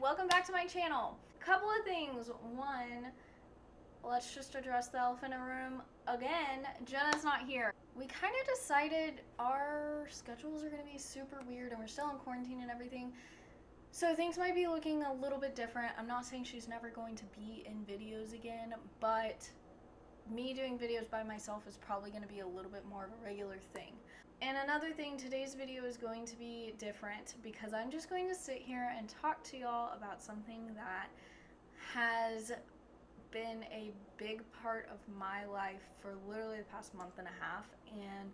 welcome back to my channel. Couple of things. One, let's just address the elephant in the room again. Jenna's not here. We kind of decided our schedules are going to be super weird and we're still in quarantine and everything. So things might be looking a little bit different. I'm not saying she's never going to be in videos again, but me doing videos by myself is probably going to be a little bit more of a regular thing. And another thing, today's video is going to be different because I'm just going to sit here and talk to y'all about something that has been a big part of my life for literally the past month and a half. And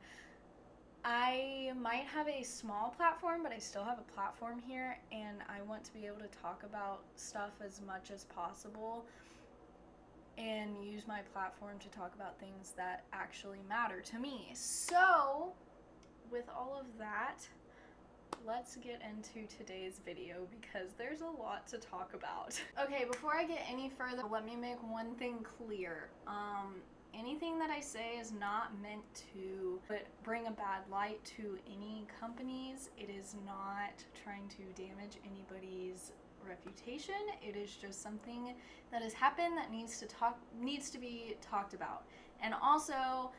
I might have a small platform, but I still have a platform here, and I want to be able to talk about stuff as much as possible and use my platform to talk about things that actually matter to me. So with all of that, let's get into today's video because there's a lot to talk about. Okay, before I get any further, let me make one thing clear. Anything that I say is not meant to bring a bad light to any companies. It is not trying to damage anybody's reputation. It is just something that has happened that needs to be talked about. And also,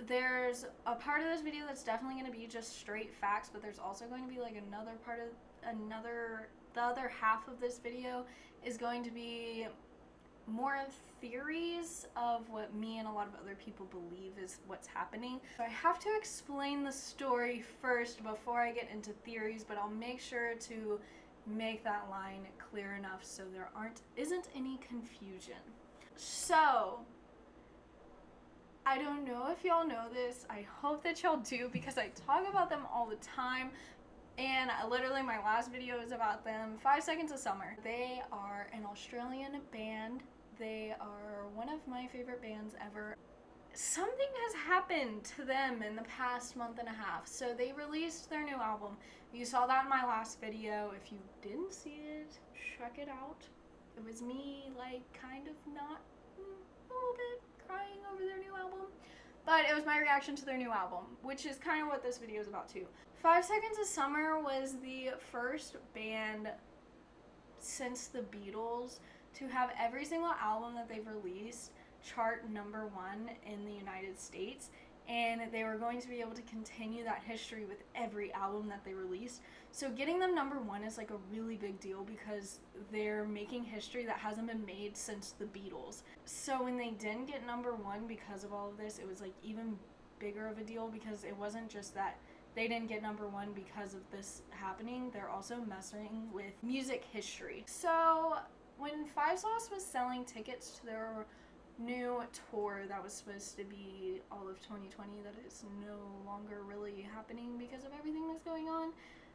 there's a part of this video that's definitely going to be just straight facts, but there's also going to be like the other half of this video is going to be more of theories of what me and a lot of other people believe is what's happening. So I have to explain the story first before I get into theories, but I'll make sure to make that line clear enough so there isn't any confusion. So I don't know if y'all know this. I hope that y'all do because I talk about them all the time. And literally my last video is about them. 5 Seconds of Summer. They are an Australian band. They are one of my favorite bands ever. Something has happened to them in the past month and a half. So they released their new album. You saw that in my last video. If you didn't see it, check it out. It was me like kind of not a little bit crying over their new album, but it was my reaction to their new album, which is kind of what this video is about too. 5 Seconds of Summer was the first band since the Beatles to have every single album that they've released chart #1 in the United States, and they were going to be able to continue that history with every album that they released. So getting them #1 is like a really big deal because they're making history that hasn't been made since the Beatles. So when they didn't get #1 because of all of this, it was like even bigger of a deal because it wasn't just that they didn't get #1 because of this happening. They're also messing with music history. So when Five Sauce was selling tickets to their new tour that was supposed to be all of 2020 that is no longer really happening because of everything that's going on,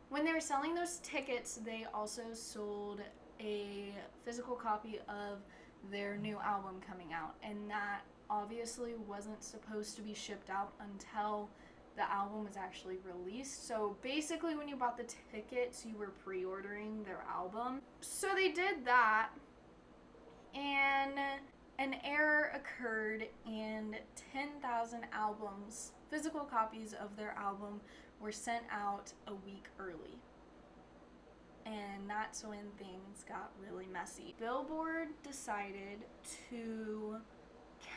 when they were selling those tickets, they also sold a physical copy of their new album coming out, and that obviously wasn't supposed to be shipped out until the album was actually released. So basically when you bought the tickets, you were pre-ordering their album. So they did that, and an error occurred and 10,000 albums, physical copies of their album, were sent out a week early. And that's when things got really messy. Billboard decided to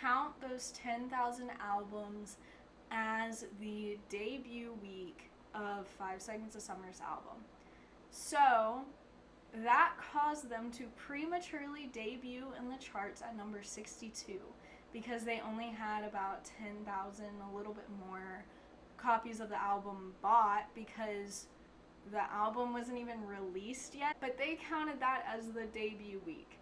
count those 10,000 albums as the debut week of 5 Seconds of Summer's album. So that caused them to prematurely debut in the charts at number 62 because they only had about 10,000, a little bit more, copies of the album bought because the album wasn't even released yet, but they counted that as the debut week.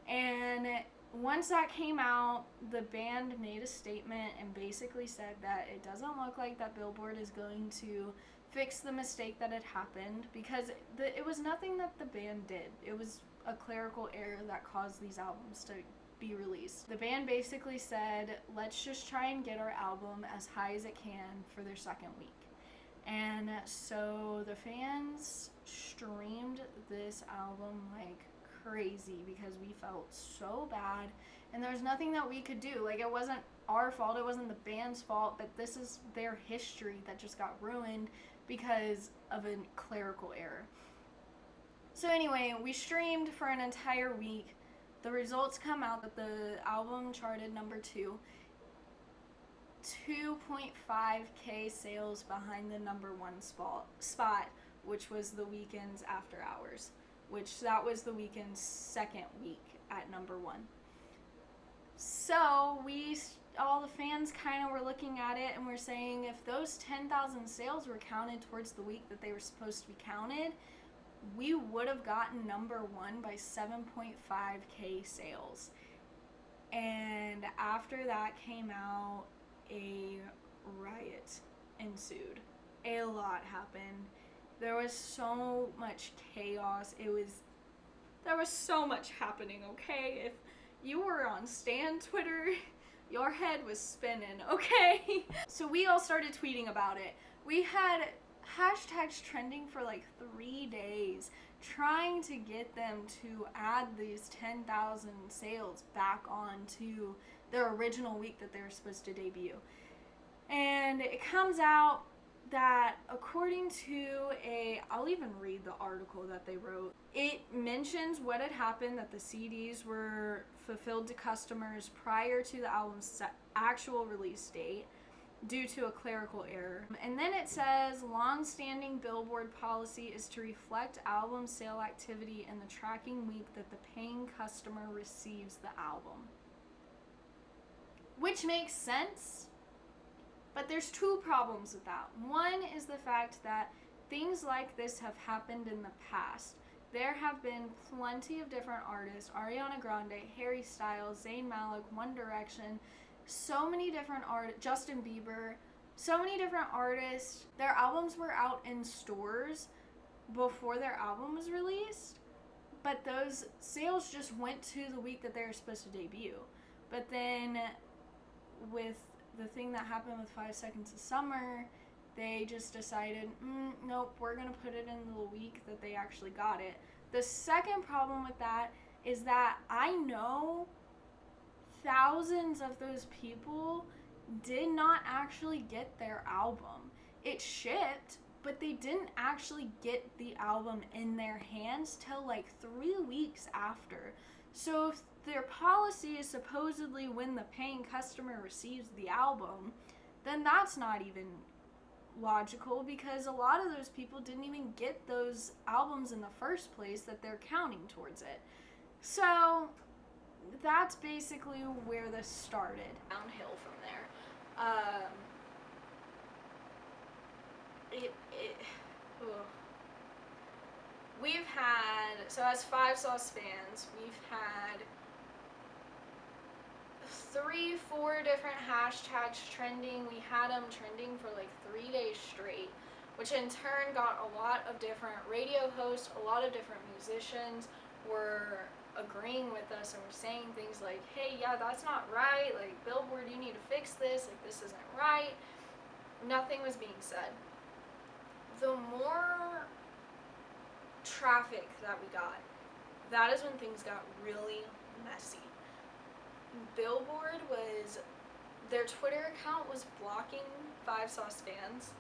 And once that came out, the band made a statement and basically said that it doesn't look like that Billboard is going to fix the mistake that had happened because it was nothing that the band did. It was a clerical error that caused these albums to be released. The band basically said, let's just try and get our album as high as it can for their second week. And so the fans streamed this album like crazy because we felt so bad, and there was nothing that we could do. Like, it wasn't our fault, it wasn't the band's fault, but this is their history that just got ruined because of a clerical error. So anyway, we streamed for an entire week. The results come out that the album charted number 2. 2.5K sales behind the number 1 spot, which was The Weeknd's After Hours, which that was The Weeknd's second week at number 1. So all the fans kind of were looking at it and were saying if those 10,000 sales were counted towards the week that they were supposed to be counted, we would have gotten number 1 by 7.5K sales. And after that came out, a riot ensued. A lot happened. There was so much chaos. There was so much happening, okay? If you were on Stan Twitter, your head was spinning, okay? So we all started tweeting about it. We had hashtags trending for like 3 days, trying to get them to add these 10,000 sales back onto their original week that they were supposed to debut. And it comes out that according to I'll even read the article that they wrote. It mentions what had happened, that the CDs were fulfilled to customers prior to the album's actual release date due to a clerical error. And then it says, long-standing Billboard policy is to reflect album sale activity in the tracking week that the paying customer receives the album. Which makes sense, but there's 2 problems with that. One is the fact that things like this have happened in the past. There have been plenty of different artists, Ariana Grande, Harry Styles, Zayn Malik, One Direction, so many different artists, Justin Bieber, so many different artists. Their albums were out in stores before their album was released, but those sales just went to the week that they were supposed to debut. But then with the thing that happened with 5 Seconds of Summer, they just decided, nope, we're going to put it in the week that they actually got it. The second problem with that is that I know thousands of those people did not actually get their album. It shipped, but they didn't actually get the album in their hands till like 3 weeks after. So if their policy is supposedly when the paying customer receives the album, then that's not even logical, because a lot of those people didn't even get those albums in the first place that they're counting towards it. So that's basically where this started. Downhill from there. We've had, so as 5 Sauce fans, we've had 3-4 different hashtags trending. We had them trending for like 3 days straight, which in turn got a lot of different radio hosts, a lot of different musicians were agreeing with us and were saying things like, hey, yeah, that's not right, like Billboard, you need to fix this, like this isn't right. Nothing was being said. The more traffic that we got, that is when things got really messy. Billboard their Twitter account was blocking 5 Sauce fans.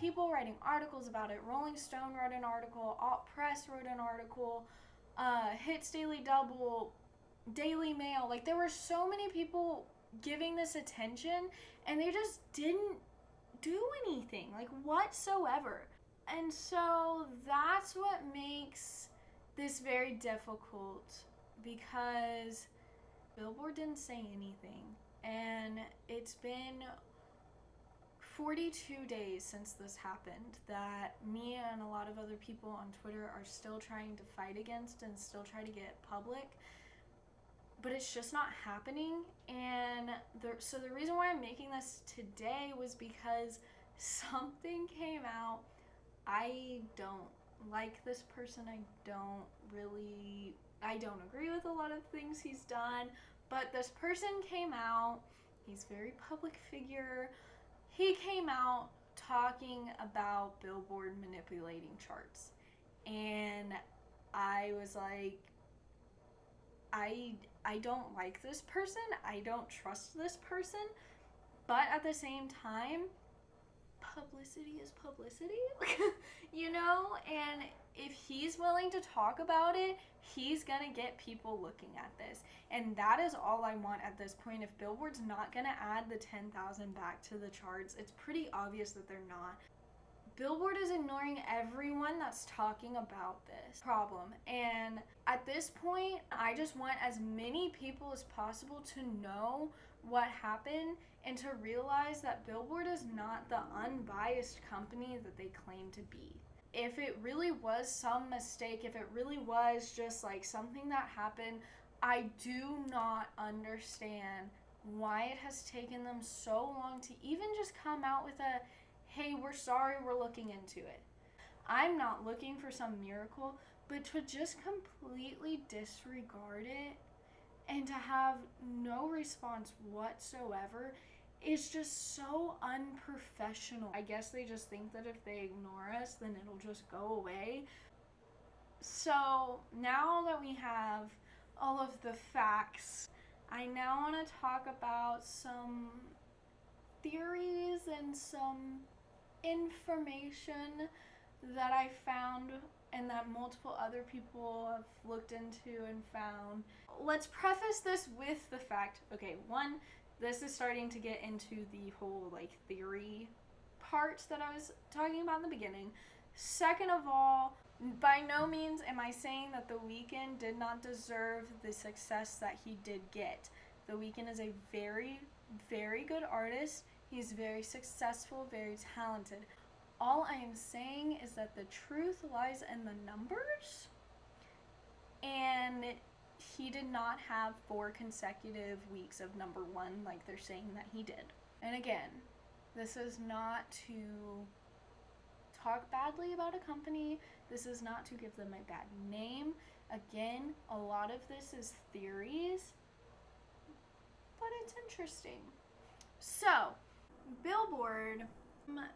People writing articles about it. Rolling Stone wrote an article, Alt Press wrote an article, Hits Daily Double, Daily Mail. Like, there were so many people giving this attention, and they just didn't do anything, like, whatsoever. And so that's what makes this very difficult, because Billboard didn't say anything, and it's been 42 days since this happened that me and a lot of other people on Twitter are still trying to fight against and still try to get public, but it's just not happening. And so the reason why I'm making this today was because something came out. I don't like this person. I don't agree with a lot of things he's done, but this person came out. He's a very public figure. He came out talking about Billboard manipulating charts. And I was like, I don't like this person, I don't trust this person, but at the same time, publicity is publicity, you know? And if he's willing to talk about it, he's gonna get people looking at this. And that is all I want at this point. If Billboard's not gonna add the 10,000 back to the charts, it's pretty obvious that they're not. Billboard is ignoring everyone that's talking about this problem. And at this point, I just want as many people as possible to know what happened and to realize that Billboard is not the unbiased company that they claim to be. If it really was some mistake, if it really was just like something that happened, I do not understand why it has taken them so long to even just come out with a, hey, we're sorry, we're looking into it. I'm not looking for some miracle, but to just completely disregard it and to have no response whatsoever is just so unprofessional. I guess they just think that if they ignore us, then it'll just go away. So now that we have all of the facts, I now want to talk about some theories and some information that I found and that multiple other people have looked into and found. Let's preface this with the fact, okay, one, this is starting to get into the whole like theory part that I was talking about in the beginning. Second of all, by no means am I saying that The Weeknd did not deserve the success that he did get. The Weeknd is a very, very good artist. He's very successful, very talented. All I am saying is that the truth lies in the numbers, and he did not have 4 consecutive weeks of #1 like they're saying that he did. And again, this is not to talk badly about a company. This is not to give them a bad name. Again, a lot of this is theories, but it's interesting. So, Billboard,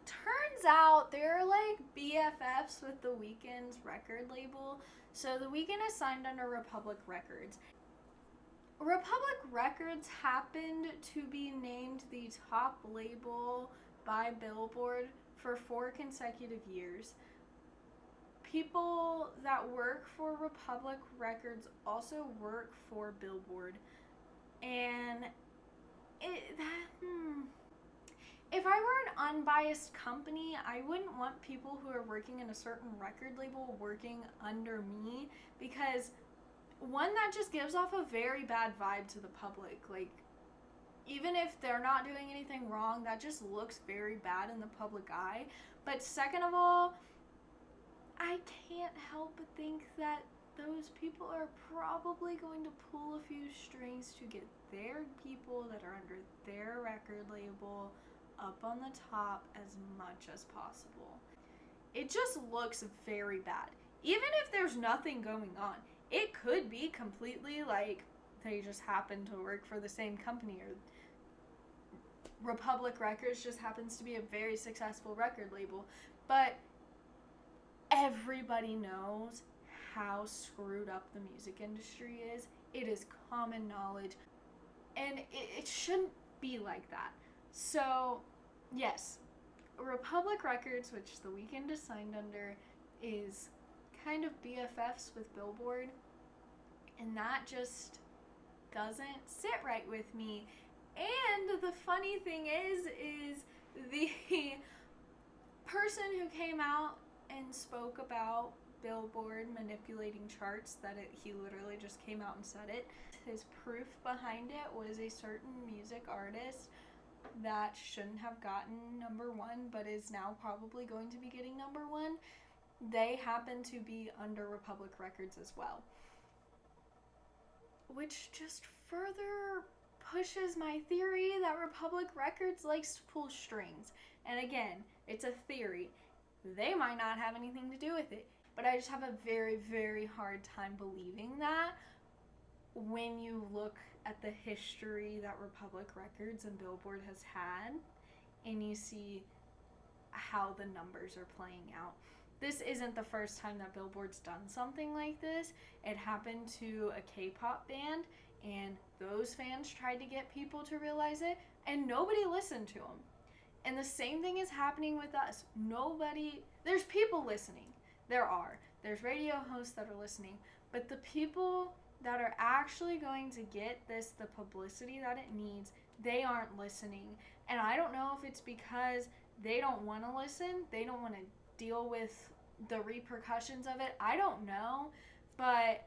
turns out they're like BFFs with The Weeknd's record label. So The Weeknd is signed under Republic Records. Republic Records happened to be named the top label by Billboard for 4 consecutive years. People that work for Republic Records also work for Billboard. And if I were an unbiased company, I wouldn't want people who are working in a certain record label working under me, because one, that just gives off a very bad vibe to the public. Like, even if they're not doing anything wrong, that just looks very bad in the public eye. But second of all, I can't help but think that those people are probably going to pull a few strings to get their people that are under their record label up on the top as much as possible. It just looks very bad. Even if there's nothing going on, it could be completely like they just happen to work for the same company, or Republic Records just happens to be a very successful record label. But everybody knows how screwed up the music industry is. It is common knowledge, and it shouldn't be like that. So, yes, Republic Records, which The Weeknd is signed under, is kind of BFFs with Billboard, and that just doesn't sit right with me. And the funny thing is the person who came out and spoke about Billboard manipulating charts, he literally just came out and said it. His proof behind it was a certain music artist that shouldn't have gotten #1 but is now probably going to be getting #1. They happen to be under Republic Records as well, which just further pushes my theory that Republic Records likes to pull strings. And again, it's a theory. They might not have anything to do with it, but I just have a very, very hard time believing that when you look at the history that Republic Records and Billboard has had, and you see how the numbers are playing out. this isn't the first time that Billboard's done something like this. It happened to a K-pop band, and those fans tried to get people to realize it, and nobody listened to them. And the same thing is happening with us. There's people listening. There's radio hosts that are listening, but the people that are actually going to get this, the publicity that it needs, they aren't listening. And I don't know if it's because they don't want to listen, they don't want to deal with the repercussions of it. I don't know, but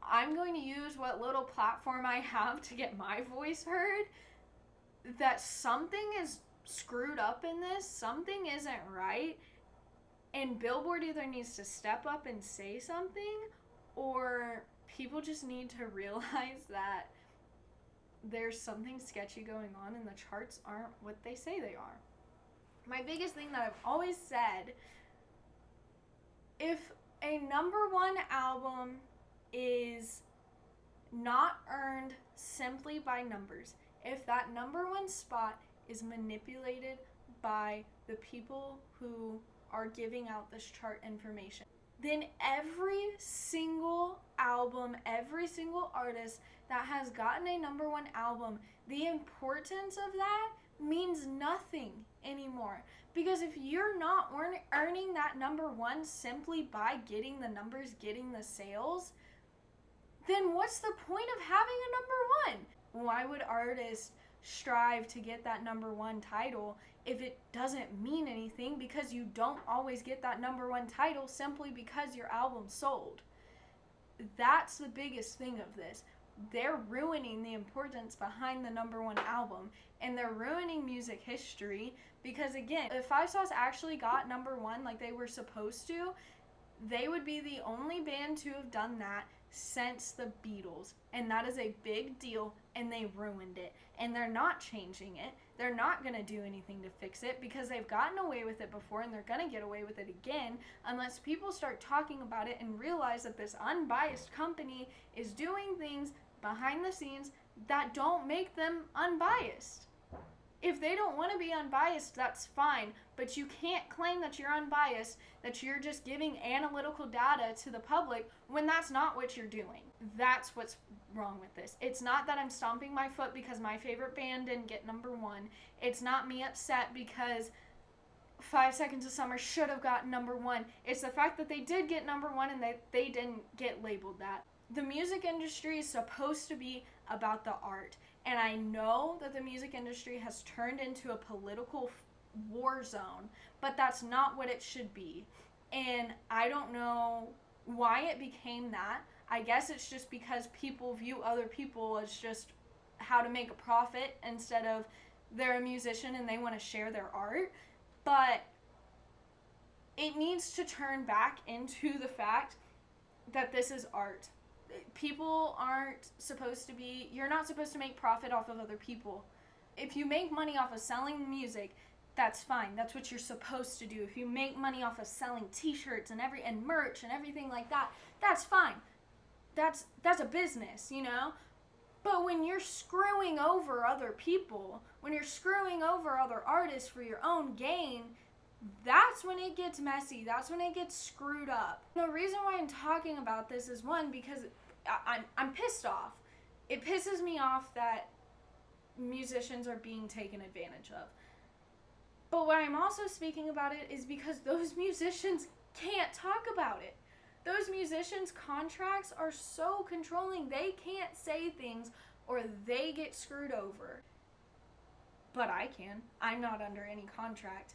I'm going to use what little platform I have to get my voice heard. That something is screwed up in this, something isn't right, and Billboard either needs to step up and say something, or people just need to realize that there's something sketchy going on and the charts aren't what they say they are. My biggest thing that I've always said, if a number one album is not earned simply by numbers, if that number one spot is manipulated by the people who are giving out this chart information, then every single album, every single artist that has gotten a number one album, the importance of that means nothing anymore. Because if you're not earning that number one simply by getting the numbers, getting the sales, then what's the point of having a number one? Why would artists strive to get that number one title if it doesn't mean anything, because you don't always get that number one title simply because your album sold? That's the biggest thing of this. They're ruining the importance behind the number one album, and they're ruining music history, because again, if Five Sauce actually got number one like they were supposed to, they would be the only band to have done that since the Beatles, and that is a big deal, and they ruined it, and they're not changing it. They're not going to do anything to fix it, because they've gotten away with it before, and they're going to get away with it again unless people start talking about it and realize that this unbiased company is doing things behind the scenes that don't make them unbiased. If they don't want to be unbiased, that's fine, but you can't claim that you're unbiased, that you're just giving analytical data to the public when that's not what you're doing. That's what's wrong with this. It's not that I'm stomping my foot because my favorite band didn't get number one. It's not me upset because 5 Seconds of Summer should have gotten number one. It's the fact that they did get number one and they didn't get labeled that. The music industry is supposed to be about the art. And I know that the music industry has turned into a political war zone, but that's not what it should be. And I don't know why it became that. I guess it's just because people view other people as just how to make a profit instead of they're a musician and they want to share their art. But it needs to turn back into the fact that this is art. People aren't supposed to be, you're not supposed to make profit off of other people. If you make money off of selling music, that's fine. That's what you're supposed to do. If you make money off of selling t-shirts and merch and everything like that, that's fine. That's a business, you know? But when you're screwing over other people, when you're screwing over other artists for your own gain, that's when it gets messy. That's when it gets screwed up. The reason why I'm talking about this is, one, because I'm pissed off. It pisses me off that musicians are being taken advantage of. But why I'm also speaking about it is because those musicians can't talk about it. Those musicians' contracts are so controlling. They can't say things or they get screwed over. But I can. I'm not under any contract.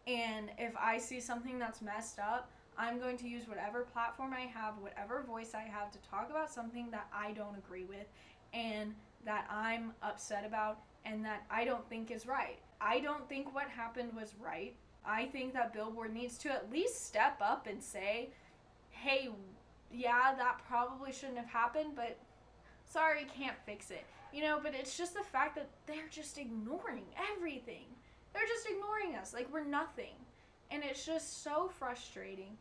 And if I see something that's messed up, I'm going to use whatever platform I have, whatever voice I have to talk about something that I don't agree with and that I'm upset about and that I don't think is right. I don't think what happened was right. I think that Billboard needs to at least step up and say, hey, yeah, that probably shouldn't have happened, but sorry, can't fix it. You know, but it's just the fact that they're just ignoring everything. They're just ignoring us like we're nothing. And it's just so frustrating.